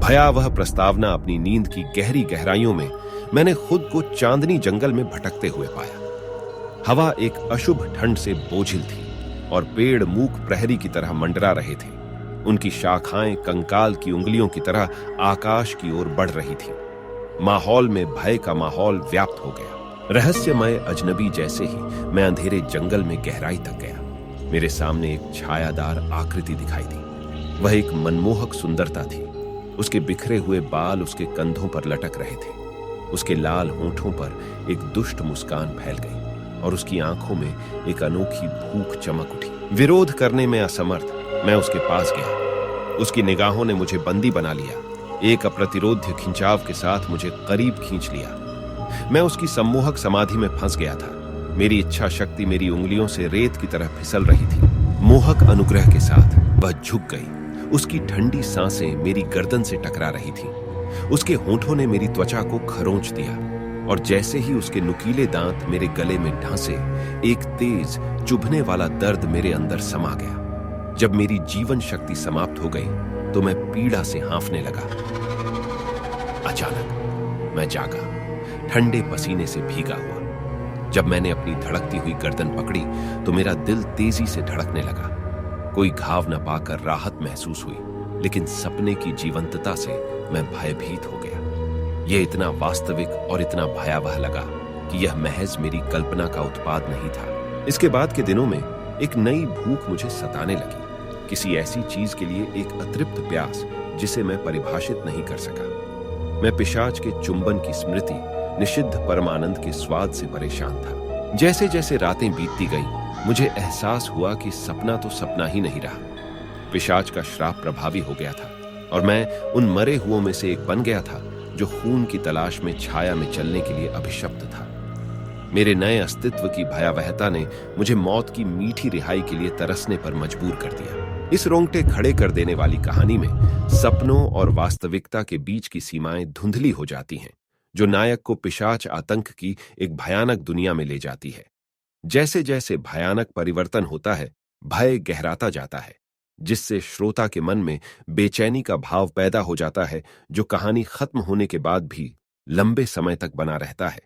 भयावह प्रस्तावना अपनी नींद की गहरी गहराइयों में मैंने खुद को चांदनी जंगल में भटकते हुए पाया। हवा एक अशुभ ठंड से बोझिल थी और पेड़ मूक प्रहरी की तरह मंडरा रहे थे। उनकी शाखाएं कंकाल की उंगलियों की तरह आकाश की ओर बढ़ रही थी। माहौल में भय का माहौल व्याप्त हो गया। रहस्यमय अजनबी जैसे ही मैं अंधेरे जंगल में गहराई तक गया। मेरे सामने एक छायादार आकृति दिखाई दी। वह एक मनमोहक सुंदरता थी। उसके बिखरे हुए बाल उसके कंधों पर लटक रहे थे। उसके लाल होंठों पर एक दुष्ट मुस्कान फैल गई और उसकी आंखों में एक अनोखी भूख चमक उठी। विरोध करने में असमर्थ मैं उसके पास गया। उसकी निगाहों ने मुझे बंदी बना लिया। एक अप्रतिरोध्य खिंचाव के साथ मुझे करीब खींच लिया। मैं उसकी सम्मोहक समाधि में फंस गया था। मेरी इच्छा शक्ति मेरी उंगलियों से रेत की तरह फिसल रही थी। मोहक अनुग्रह के साथ वह झुक गई। उसकी ठंडी सांसें मेरी गर्दन से टकरा रही थीं। उसके होंठों ने मेरी त्वचा को खरोंच दिया और जैसे ही उसके नुकीले दांत मेरे गले में ढांसे, एक तेज चुभने वाला दर्द मेरे अंदर समा गया। जब मेरी जीवन शक्ति समाप्त हो गई तो मैं पीड़ा से हाँफने लगा। अचानक मैं जागा, ठंडे पसीने से भीगा हुआ। जब मैंने अपनी धड़कती हुई गर्दन पकड़ी तो मेरा दिल तेजी से धड़कने लगा। कोई घाव न पाकर राहत महसूस हुई, लेकिन सपने की जीवंतता से मैं भयभीत हो गया। यह इतना वास्तविक और इतना भयावह लगा कि यह महज मेरी कल्पना का उत्पाद नहीं था। इसके बाद के दिनों में एक नई भूख मुझे सताने लगी, किसी ऐसी चीज के लिए एक अतृप्त प्यास जिसे मैं परिभाषित नहीं कर सका। मैं पिशाच के चुंबन की स्मृति, निषिद्ध परमानंद के स्वाद से परेशान था। जैसे जैसे रातें बीतती गईं, मुझे एहसास हुआ कि सपना तो सपना ही नहीं रहा। पिशाच का श्राप प्रभावी हो गया था और मैं उन मरे हुओं में से एक बन गया था जो खून की तलाश में छाया में चलने के लिए अभिशप्त था। मेरे नए अस्तित्व की भयावहता ने मुझे मौत की मीठी रिहाई के लिए तरसने पर मजबूर कर दिया। इस रोंगटे खड़े कर देने वाली कहानी में सपनों और वास्तविकता के बीच की सीमाएं धुंधली हो जाती हैं, जो नायक को पिशाच आतंक की एक भयानक दुनिया में ले जाती है। जैसे जैसे भयानक परिवर्तन होता है, भय गहराता जाता है, जिससे श्रोता के मन में बेचैनी का भाव पैदा हो जाता है, जो कहानी खत्म होने के बाद भी लंबे समय तक बना रहता है।